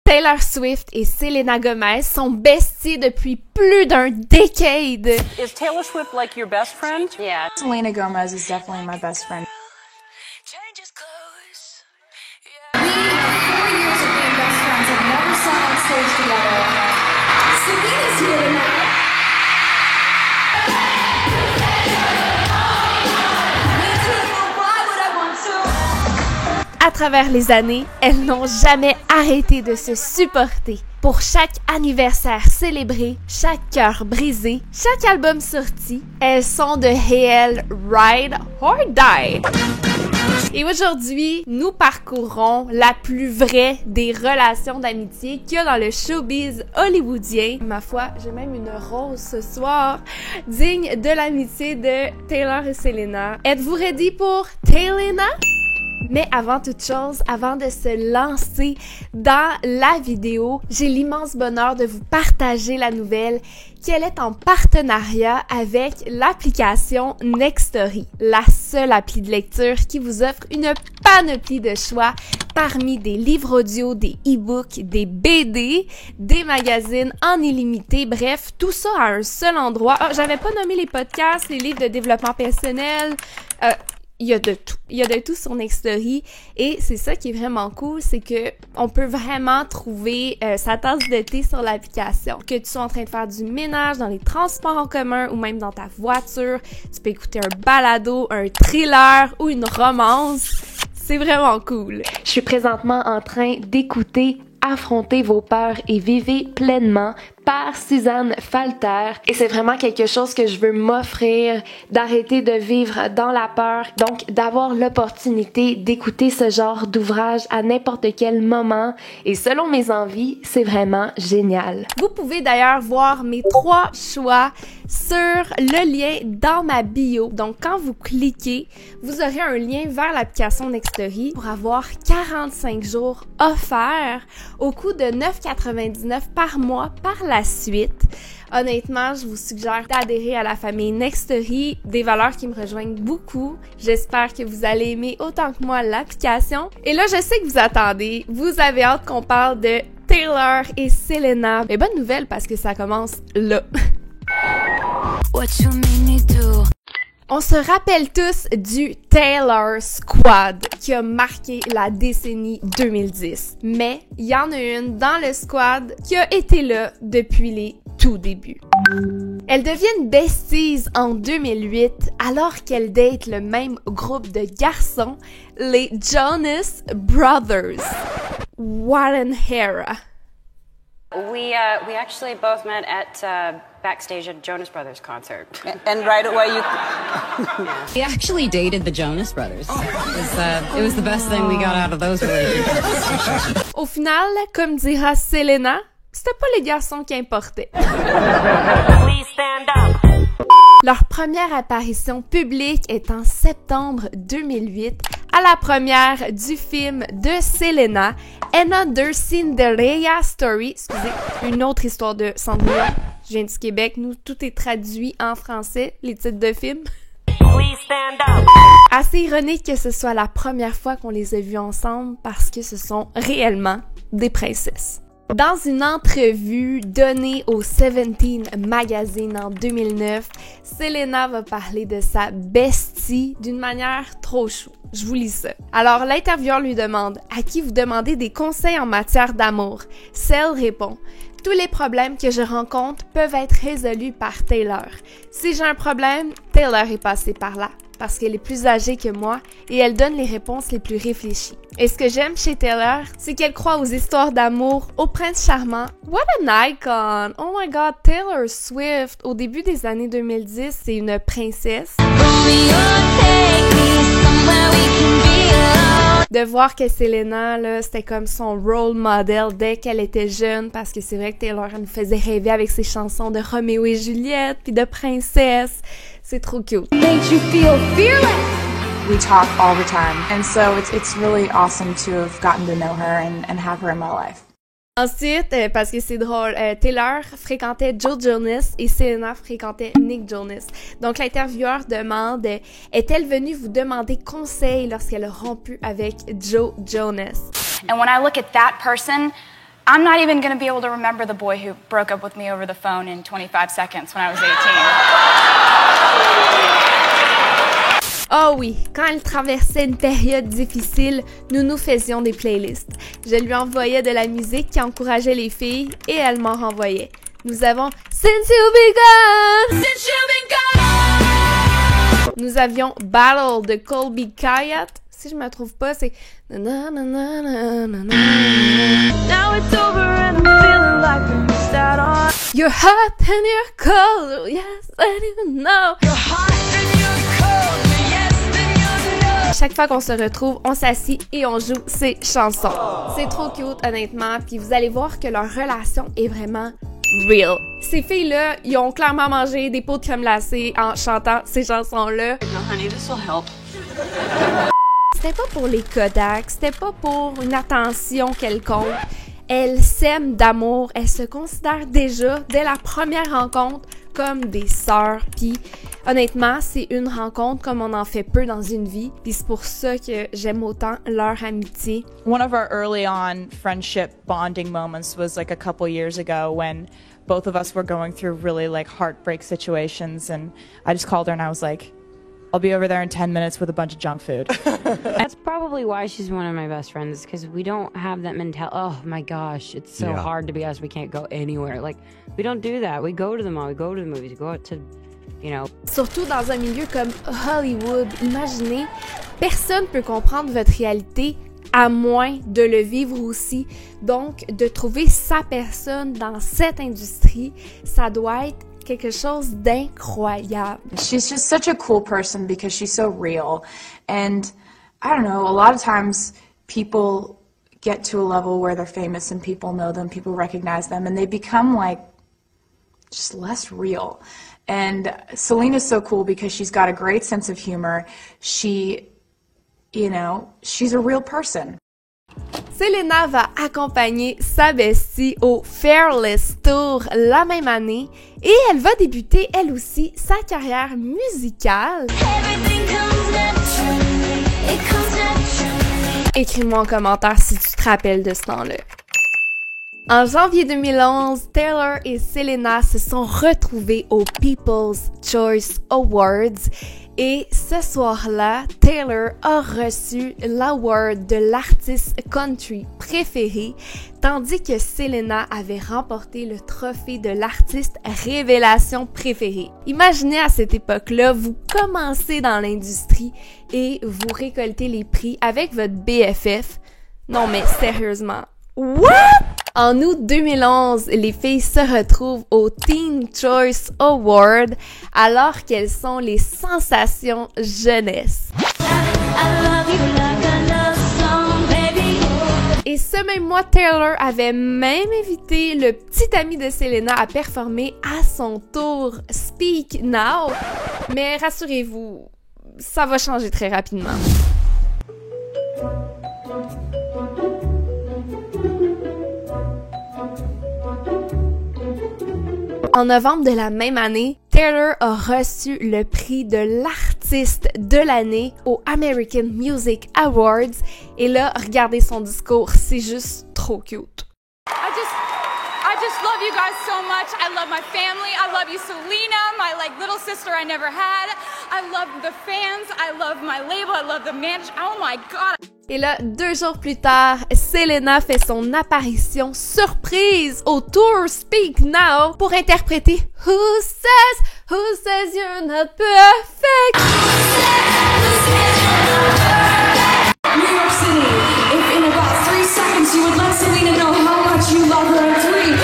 Taylor Swift et Selena Gomez sont besties depuis plus d'un décade. Is Taylor Swift like your best friend? Yeah. Selena Gomez is definitely my best friend. We, 4 years of being best friends, have never sat on stage together. Selena's here tonight. À travers les années, elles n'ont jamais arrêté de se supporter. Pour chaque anniversaire célébré, chaque cœur brisé, chaque album sorti, elles sont de réels ride or die. Et aujourd'hui, nous parcourons la plus vraie des relations d'amitié qu'il y a dans le showbiz hollywoodien. Ma foi, j'ai même une rose ce soir, digne de l'amitié de Taylor et Selena. Êtes-vous ready pour Taylena? Mais avant toute chose, avant de se lancer dans la vidéo, j'ai l'immense bonheur de vous partager la nouvelle qu'elle est en partenariat avec l'application Nextory, la seule appli de lecture qui vous offre une panoplie de choix parmi des livres audio, des e-books, des BD, des magazines en illimité, bref, tout ça à un seul endroit. Ah, j'avais pas nommé les podcasts, les livres de développement personnel, il y a de tout. Il y a de tout sur Nextory et c'est ça qui est vraiment cool, c'est que on peut vraiment trouver sa tasse de thé sur l'application. Que tu sois en train de faire du ménage dans les transports en commun ou même dans ta voiture, tu peux écouter un balado, un thriller ou une romance. C'est vraiment cool. Je suis présentement en train d'écouter Affrontez vos peurs et vivez pleinement par Suzanne Falter. Et c'est vraiment quelque chose que je veux m'offrir, d'arrêter de vivre dans la peur, donc d'avoir l'opportunité d'écouter ce genre d'ouvrage à n'importe quel moment. Et selon mes envies, c'est vraiment génial. Vous pouvez d'ailleurs voir mes 3 choix sur le lien dans ma bio. Donc quand vous cliquez, vous aurez un lien vers l'application Nextory pour avoir 45 jours offerts au coût de 9,99 par mois par la suite. Honnêtement, je vous suggère d'adhérer à la famille Nextory, des valeurs qui me rejoignent beaucoup. J'espère que vous allez aimer autant que moi l'application. Et là, je sais que vous attendez, vous avez hâte qu'on parle de Taylor et Selena. Mais bonne nouvelle parce que ça commence là. What you mean me do? On se rappelle tous du Taylor Squad qui a marqué la décennie 2010. Mais il y en a une dans le squad qui a été là depuis les tout débuts. Elles deviennent besties en 2008 alors qu'elles datent le même groupe de garçons, les Jonas Brothers. Warren Hara. We actually both met at backstage at Jonas Brothers concert. And right away you... We actually dated the Jonas Brothers. It was the best thing we got out of those relationships. Au final, comme dira Selena, c'était pas les garçons qui importaient. Please stand up. Leur première apparition publique est en septembre 2008 à la première du film de Selena, Another Cinderella Story. Excusez, une autre histoire de Cendrillon. Je viens du Québec, nous, tout est traduit en français, les titres de films. Please stand up. Assez ironique que ce soit la première fois qu'on les a vus ensemble parce que ce sont réellement des princesses. Dans une entrevue donnée au Seventeen Magazine en 2009, Selena va parler de sa bestie d'une manière trop chou. Je vous lis ça. Alors, l'intervieweur lui demande « À qui vous demandez des conseils en matière d'amour? » Celle répond « Tous les problèmes que je rencontre peuvent être résolus par Taylor. Si j'ai un problème, Taylor est passée par là. Parce qu'elle est plus âgée que moi et elle donne les réponses les plus réfléchies. Et ce que j'aime chez Taylor, c'est qu'elle croit aux histoires d'amour, au prince charmant. What an icon! Oh my god, Taylor Swift! Au début des années 2010, c'est une princesse. De voir que Selena, là, c'était comme son role model dès qu'elle était jeune, parce que c'est vrai que Taylor, elle nous faisait rêver avec ses chansons de Roméo et Juliette, puis de princesse. C'est trop cute. Made you feel fearless. We talk all the time, and so it's really awesome to have gotten to know her and have her in my life. Ensuite, parce que c'est drôle, Taylor fréquentait Joe Jonas et Selena fréquentait Nick Jonas. Donc l'intervieweur demande « Est-elle venue vous demander conseil lorsqu'elle a rompu avec Joe Jonas? » And when I look at that person, I'm not even going to be able to remember the boy who broke up with me over the phone in 25 seconds when I was 18. Oh oui, quand elle traversait une période difficile, nous faisions des playlists. Je lui envoyais de la musique qui encourageait les filles et elle m'en renvoyait. Nous avons Since You Begun! Since You Begun! Nous avions Battle de Colby Kayat. Si je me trouve pas, c'est na na na na na na na. Now it's over and I'm feeling like we start on. You're hot and you're cold, yes, and you know. You're hot and you're cold, yes, and you know. Chaque fois qu'on se retrouve, on s'assit et on joue ces chansons. C'est trop cute, honnêtement, puis vous allez voir que leur relation est vraiment real. Ces filles-là, ils ont clairement mangé des pots de crème glacée en chantant ces chansons-là. No, honey, this will help. C'était pas pour les Kodak, c'était pas pour une attention quelconque. Elles s'aiment d'amour, elles se considèrent déjà, dès la première rencontre, comme des sœurs. Puis honnêtement, c'est une rencontre comme on en fait peu dans une vie. Puis c'est pour ça que j'aime autant leur amitié. One of our early on friendship bonding moments was like a couple years ago when both of us were going through really like heartbreak situations, and I just called her and I was like, I'll be over there in 10 minutes with a bunch of junk food. That's probably why she's one of my best friends, because we don't have that mentality. Oh my gosh, it's so hard to be us. We can't go anywhere. Like, we don't do that. We go to the mall, we go to the movies, we go out to, you know. Surtout dans un milieu comme Hollywood. Imaginez, personne peut comprendre votre réalité à moins de le vivre aussi. Donc, de trouver sa personne dans cette industrie, ça doit être quelque chose d'incroyable. She's just such a cool person because she's so real. And I don't know, a lot of times people get to a level where they're famous and people know them, people recognize them, and they become like just less real. And Selena's so cool because she's got a great sense of humor. She, you know, she's a real person. Selena va accompagner sa bestie au Fearless Tour la même année et elle va débuter elle aussi sa carrière musicale. Écris-moi en commentaire si tu te rappelles de ce temps-là. En janvier 2011, Taylor et Selena se sont retrouvés aux People's Choice Awards et ce soir-là, Taylor a reçu l'award de l'artiste country préféré, tandis que Selena avait remporté le trophée de l'artiste révélation préférée. Imaginez à cette époque-là, vous commencez dans l'industrie et vous récoltez les prix avec votre BFF. Non mais sérieusement, what? En août 2011, les filles se retrouvent au Teen Choice Award alors qu'elles sont les sensations jeunesse. Et ce même mois, Taylor avait même invité le petit ami de Selena à performer à son tour Speak Now. Mais rassurez-vous, ça va changer très rapidement. En novembre de la même année, Taylor a reçu le prix de l'artiste de l'année aux American Music Awards. Et là, regardez son discours, c'est juste trop cute. I just love you guys so much. I love my family. I love you, Selena, my little sister I never had. I love the fans. I love my label. I love the manager. Oh my God. Et là, 2 jours plus tard, Selena fait son apparition surprise au tour Speak Now pour interpréter Who Says You're Not Perfect? New York City, if in about 3 seconds you would let Selena know how much you love her in 3, 2, 1.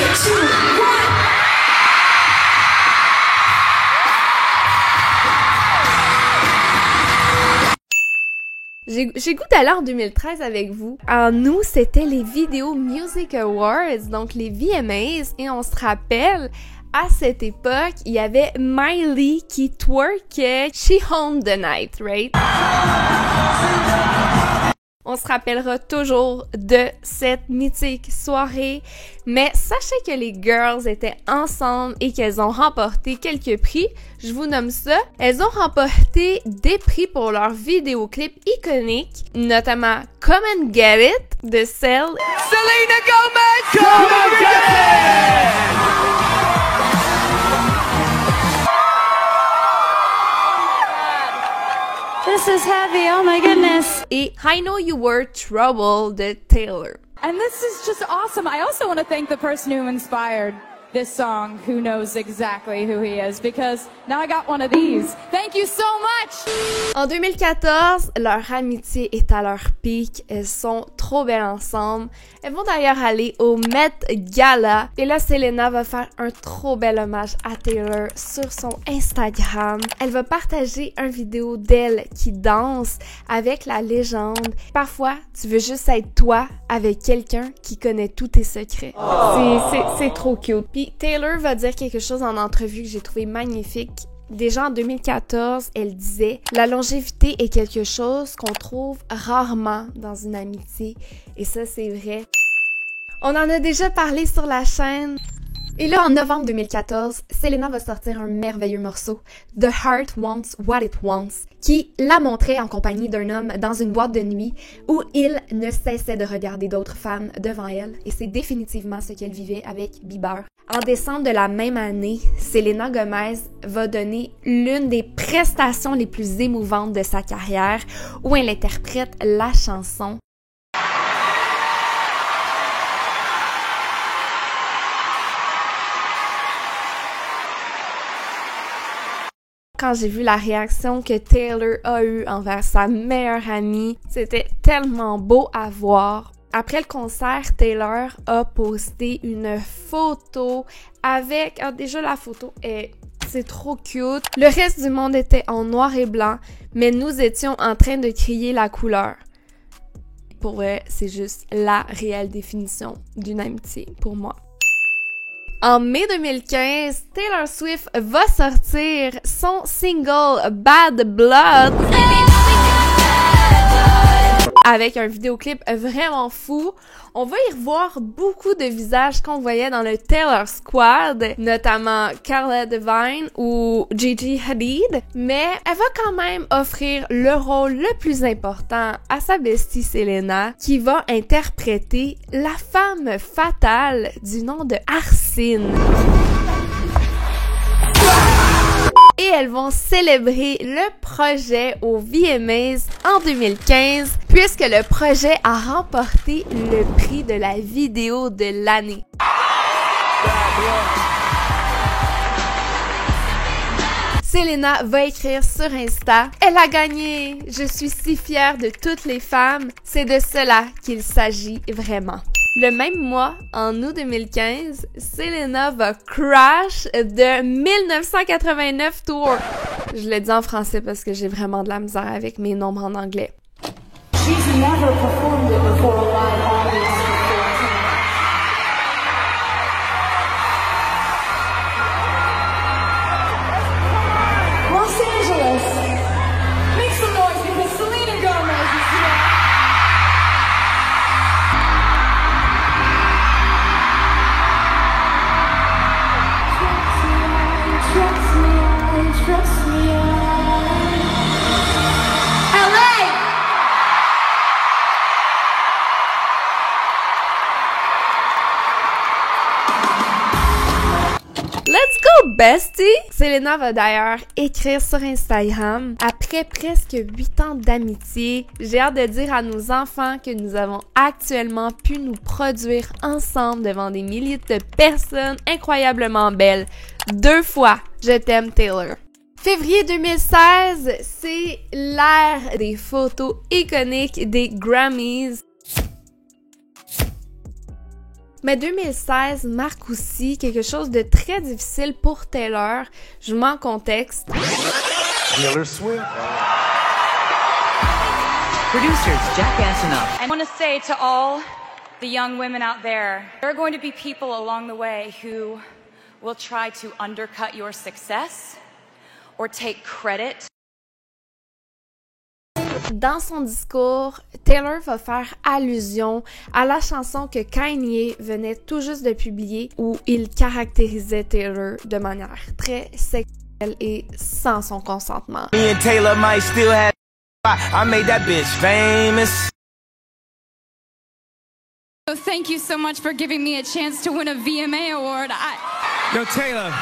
J'ai goût d'aller en 2013 avec vous. En août, c'était les Video Music Awards, donc les VMAs, et on se rappelle, à cette époque, il y avait Miley qui twerkait She Owned the Night, right? On se rappellera toujours de cette mythique soirée, mais sachez que les girls étaient ensemble et qu'elles ont remporté quelques prix. Je vous nomme ça. Elles ont remporté des prix pour leurs vidéoclips iconiques, notamment Come and Get It de celle Selena Gomez. Come and Get It! This is heavy, oh my goodness. Et I Know You Were Trouble de Taylor. And this is just awesome. I also want to thank the person who inspired this song, who knows exactly who he is, because now I got one of these. Thank you so much! En 2014, leur amitié est à leur pic. Elles sont trop belles ensemble. Elles vont d'ailleurs aller au Met Gala. Et là, Selena va faire un trop bel hommage à Taylor sur son Instagram. Elle va partager une vidéo d'elle qui danse avec la légende. Parfois, tu veux juste être toi avec quelqu'un qui connaît tous tes secrets. C'est trop cute. Puis Taylor va dire quelque chose en entrevue que j'ai trouvé magnifique. Déjà en 2014, elle disait « La longévité est quelque chose qu'on trouve rarement dans une amitié. » Et ça, c'est vrai. On en a déjà parlé sur la chaîne. Et là, en novembre 2014, Selena va sortir un merveilleux morceau, The Heart Wants What It Wants, qui la montrait en compagnie d'un homme dans une boîte de nuit où il ne cessait de regarder d'autres femmes devant elle, et c'est définitivement ce qu'elle vivait avec Bieber. En décembre de la même année, Selena Gomez va donner l'une des prestations les plus émouvantes de sa carrière, où elle interprète la chanson Quand j'ai vu la réaction que Taylor a eue envers sa meilleure amie, c'était tellement beau à voir. Après le concert, Taylor a posté une photo avec... déjà la photo c'est trop cute. Le reste du monde était en noir et blanc, mais nous étions en train de crier la couleur. Pour vrai, c'est juste la réelle définition d'une amitié pour moi. En mai 2015, Taylor Swift va sortir son single Bad Blood avec un vidéoclip vraiment fou. On va y revoir beaucoup de visages qu'on voyait dans le Taylor Squad, notamment Cara Delevingne ou Gigi Hadid, mais elle va quand même offrir le rôle le plus important à sa bestie Selena, qui va interpréter la femme fatale du nom de Arsene. Et elles vont célébrer le projet au VMAs en 2015, puisque le projet a remporté le prix de la vidéo de l'année. Selena va écrire sur Insta « Elle a gagné! Je suis si fière de toutes les femmes. C'est de cela qu'il s'agit vraiment. » Le même mois, en août 2015, Selena va crash de 1989 tour. Je le dis en français parce que j'ai vraiment de la misère avec mes nombres en anglais. She's never performed it before a live audience before. Los Angeles, make some noise because Selena Gomez is here. Trust me, LA! Let's go, bestie! Selena va d'ailleurs écrire sur Instagram: après presque 8 ans d'amitié, j'ai hâte de dire à nos enfants que nous avons actuellement pu nous produire ensemble devant des milliers de personnes incroyablement belles. 2 fois, je t'aime, Taylor. Février 2016, c'est l'ère des photos iconiques des Grammys. Mais 2016 marque aussi quelque chose de très difficile pour Taylor. Je vous mets en contexte. Taylor Swift. Producers, jackass enough. I want to say to all the young women out there, there are going to be people along the way who will try to undercut your success or take credit. Dans son discours, Taylor va faire allusion à la chanson que Kanye venait tout juste de publier où il caractérisait Taylor de manière très sexuelle et sans son consentement. Me and Taylor might still have I made that bitch famous. So thank you so much for giving me a chance to win a VMA award. Yo, Taylor,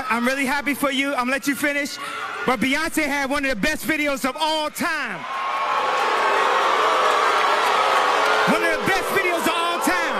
I'm really happy for you. I'm gonna let you finish. But Beyonce had one of the best videos of all time. One of the best videos of all time.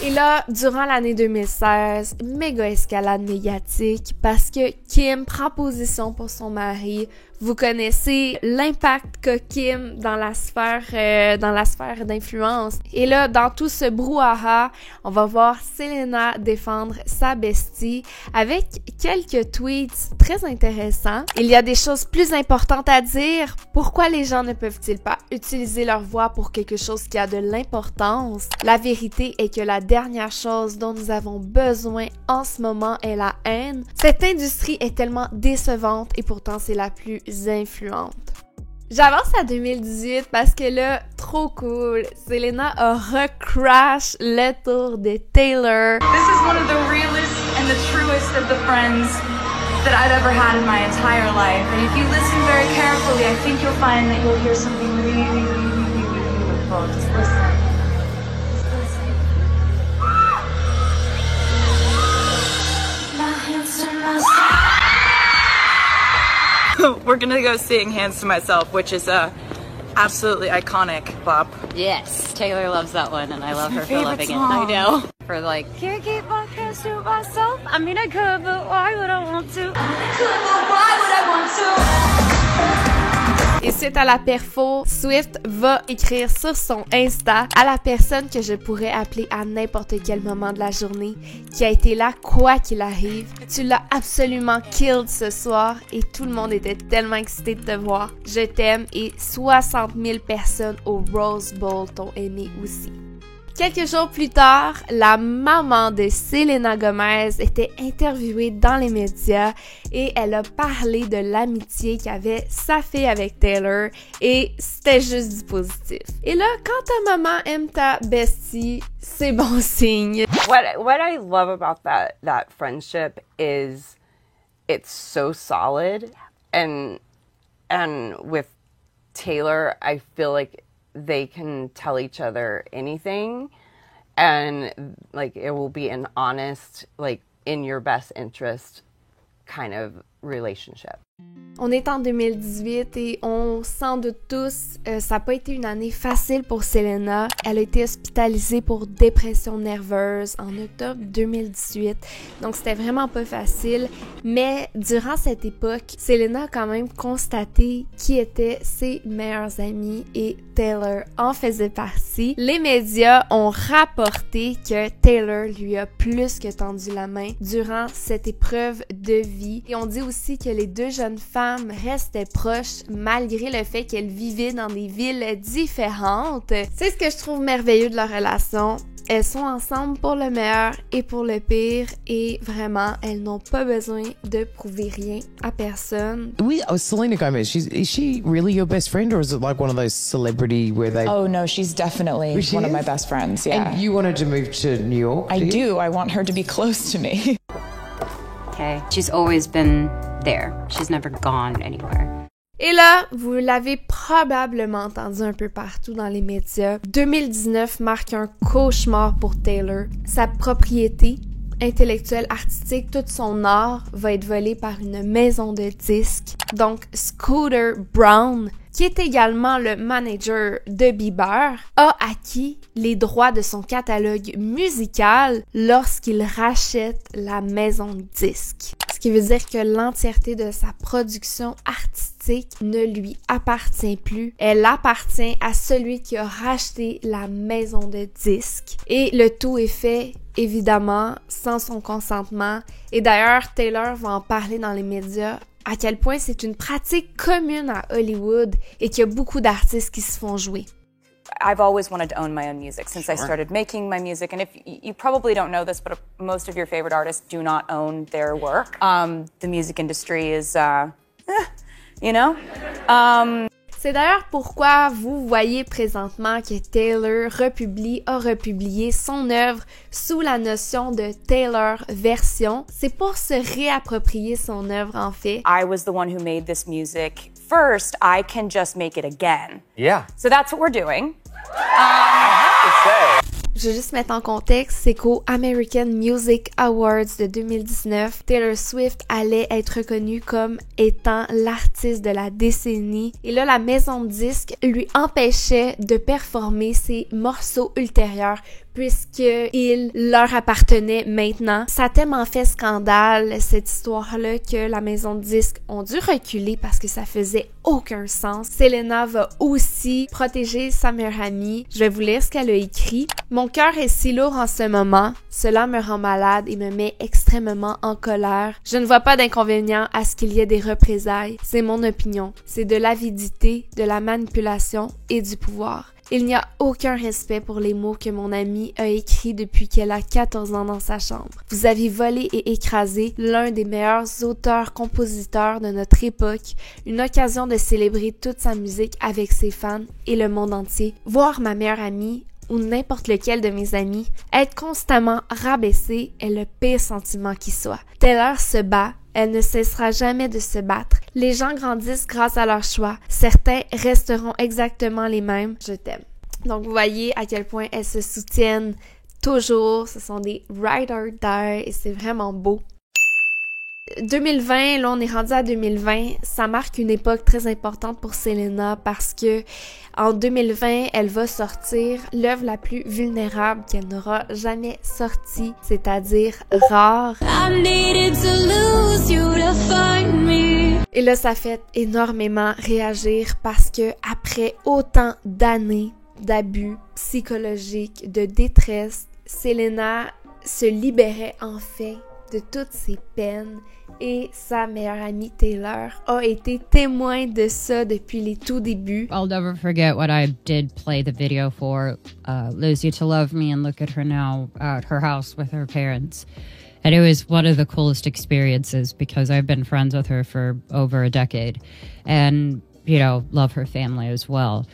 Et là, durant l'année 2016, méga escalade médiatique parce que Kim prend position pour son mari. Vous connaissez l'impact qu'a Kim dans la sphère d'influence. Et là, dans tout ce brouhaha, on va voir Selena défendre sa bestie avec quelques tweets très intéressants. Il y a des choses plus importantes à dire. Pourquoi les gens ne peuvent-ils pas utiliser leur voix pour quelque chose qui a de l'importance? La vérité est que la dernière chose dont nous avons besoin en ce moment est la haine. Cette industrie est tellement décevante et pourtant c'est la plus influente. J'avance à 2018 parce que là, trop cool, Selena a recrash le tour de Taylor. This is one of the realest and the truest of the friends that I've ever had in my entire life. And if you listen very carefully, I think you'll find that you'll hear something really, really, really beautiful. Just listen. We're gonna go sing Hands to Myself, which is a absolutely iconic bop. Yes, Taylor loves that one, and I love her for favorite loving song. it. I know. For like, can't keep my hands to myself. I mean, I could, but why would I want to? Et suite à la perfo, Swift va écrire sur son Insta à la personne que je pourrais appeler à n'importe quel moment de la journée, qui a été là quoi qu'il arrive. Tu l'as absolument killed ce soir et tout le monde était tellement excité de te voir. Je t'aime et 60 000 personnes au Rose Bowl t'ont aimé aussi. Quelques jours plus tard, la maman de Selena Gomez était interviewée dans les médias et elle a parlé de l'amitié qu'avait sa fille avec Taylor et c'était juste du positif. Et là, quand ta maman aime ta bestie, c'est bon signe. What I love about that friendship is it's so solid and with Taylor, I feel like they can tell each other anything and like it will be an honest, like in your best interest kind of relationship. On est en 2018 et on s'en doute tous, ça n'a pas été une année facile pour Selena. Elle a été hospitalisée pour dépression nerveuse en octobre 2018, donc c'était vraiment pas facile. Mais durant cette époque, Selena a quand même constaté qui étaient ses meilleurs amis et Taylor en faisait partie. Les médias ont rapporté que Taylor lui a plus que tendu la main durant cette épreuve de vie. Et on dit aussi que les deux jeunes femmes restaient proches malgré le fait qu'elles vivaient dans des villes différentes. C'est ce que je trouve merveilleux de leur relation. Elles sont ensemble pour le meilleur et pour le pire et vraiment, elles n'ont pas besoin de prouver rien à personne. Selena Gomez, is she really your best friend or is it like one of those celebrity where they... Oh no, she's definitely one of my best friends, yeah. And you wanted to move to New York, I do. I want her to be close to me. Okay, she's always been there. She's never gone anywhere. Et là, vous l'avez probablement entendu un peu partout dans les médias. 2019 marque un cauchemar pour Taylor. Sa propriété intellectuelle, artistique, tout son art va être volé par une maison de disques. Donc, Scooter Braun, qui est également le manager de Bieber, a acquis les droits de son catalogue musical lorsqu'il rachète la maison de disques. Ce qui veut dire que l'entièreté de sa production artistique ne lui appartient plus. Elle appartient à celui qui a racheté la maison de disques. Et le tout est fait, évidemment, sans son consentement. Et d'ailleurs, Taylor va en parler dans les médias à quel point c'est une pratique commune à Hollywood et qu'il y a beaucoup d'artistes qui se font jouer. I've always wanted to own my own music since I started making my music. And if you probably don't know this, but most of your favorite artists do not own their work. The music industry is you know? C'est d'ailleurs pourquoi vous voyez présentement que Taylor a republié son œuvre sous la notion de Taylor version. C'est pour se réapproprier son œuvre en fait. I was the one who made this music first. I can just make it again. Yeah. So that's what we're doing. Je vais juste mettre en contexte, c'est qu'au American Music Awards de 2019, Taylor Swift allait être reconnue comme étant l'artiste de la décennie. Et là, la maison de disques lui empêchait de performer ses morceaux ultérieurs puisqu'il leur appartenait maintenant. Ça a tellement fait scandale, cette histoire-là, que la maison de disques ont dû reculer parce que ça faisait aucun sens. Selena va aussi protéger sa meilleure amie. Je vais vous lire ce qu'elle a écrit. « Mon cœur est si lourd en ce moment. Cela me rend malade et me met extrêmement en colère. Je ne vois pas d'inconvénient à ce qu'il y ait des représailles. C'est mon opinion. C'est de l'avidité, de la manipulation et du pouvoir. Il n'y a aucun respect pour les mots que mon amie a écrits depuis qu'elle a 14 ans dans sa chambre. Vous avez volé et écrasé l'un des meilleurs auteurs-compositeurs de notre époque, une occasion de célébrer toute sa musique avec ses fans et le monde entier. Voir ma meilleure amie ou n'importe lequel de mes amis être constamment rabaissé est le pire sentiment qui soit. Taylor se bat. Elle ne cessera jamais de se battre. Les gens grandissent grâce à leur choix. Certains resteront exactement les mêmes. Je t'aime. Donc, vous voyez à quel point elles se soutiennent toujours. Ce sont des ride or die et c'est vraiment beau. 2020, là on est rendu à 2020, ça marque une époque très importante pour Selena parce que en 2020, elle va sortir l'œuvre la plus vulnérable qu'elle n'aura jamais sortie, c'est-à-dire Rare. Et là, ça fait énormément réagir parce que après autant d'années d'abus psychologiques, de détresse, Selena se libérait enfin de toutes ses peines et sa meilleure amie Taylor a été témoin de ça depuis les tout débuts. I'll never forget what I did play the video for Lose You to Love Me and Look at Her Now at her house with her parents. And it was one of the coolest experiences because I've been friends with her for over a decade and, you know, love her family as well.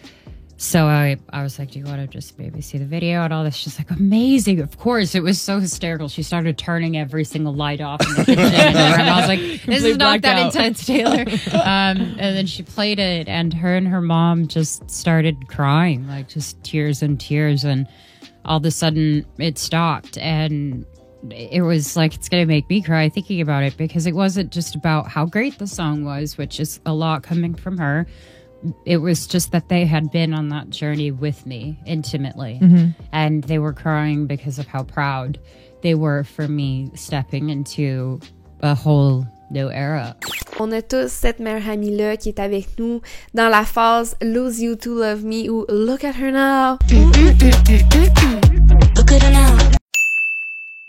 So I was like, do you want to just maybe see the video and all this? She's like, amazing. Of course. It was so hysterical. She started turning every single light off in the kitchen. And I was like, this is not that intense, Taylor. And then she played it and her mom just started crying, like just tears and tears. And all of a sudden it stopped. And it was like, it's going to make me cry thinking about it because it wasn't just about how great the song was, which is a lot coming from her. It was just that they had been on that journey with me intimately. And they were crying because of how proud they were for me stepping into a whole new era. On a tous cette meilleure amie-là qui est avec nous dans la phase Lose You to Love Me ou Look at Her Now. Look at her now.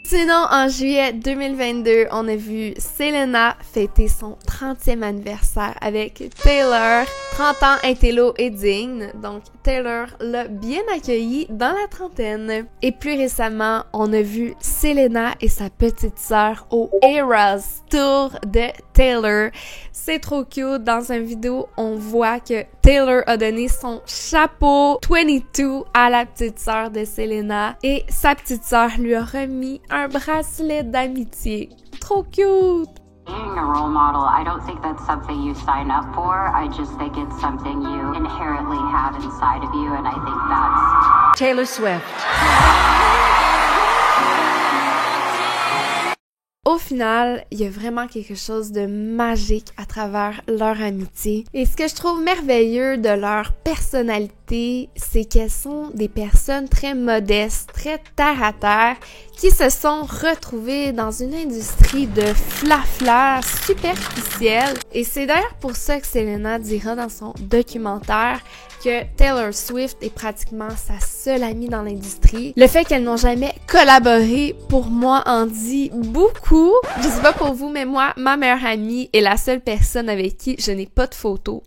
Sinon, en juillet 2022, on a vu Selena fêter son 30e anniversaire avec Taylor. 30 ans intello et digne, donc Taylor l'a bien accueilli dans la trentaine. Et plus récemment, on a vu Selena et sa petite sœur au Eras Tour de Taylor. C'est trop cute. Dans une vidéo, on voit que Taylor a donné son chapeau 22 à la petite sœur de Selena et sa petite sœur lui a remis un bracelet d'amitié. Trop cute! Being a role model, I don't think that's something you sign up for. I just think it's something you inherently have inside of you, and I think that's Taylor Swift. Au final, il y a vraiment quelque chose de magique à travers leur amitié. Et ce que je trouve merveilleux de leur personnalité, c'est qu'elles sont des personnes très modestes, très terre-à-terre, qui se sont retrouvées dans une industrie de flafla superficielle. Et c'est d'ailleurs pour ça que Selena dira dans son documentaire que Taylor Swift est pratiquement sa seule amie dans l'industrie. Le fait qu'elles n'ont jamais collaboré, pour moi, en dit beaucoup. Je sais pas pour vous, mais moi, ma meilleure amie est la seule personne avec qui je n'ai pas de photos.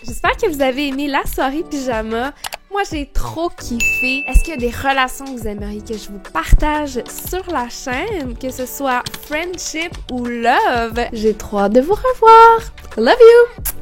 J'espère que vous avez aimé la soirée pyjama. Moi, j'ai trop kiffé. Est-ce qu'il y a des relations que vous aimeriez que je vous partage sur la chaîne? Que ce soit friendship ou love? J'ai trop hâte de vous revoir. Love you!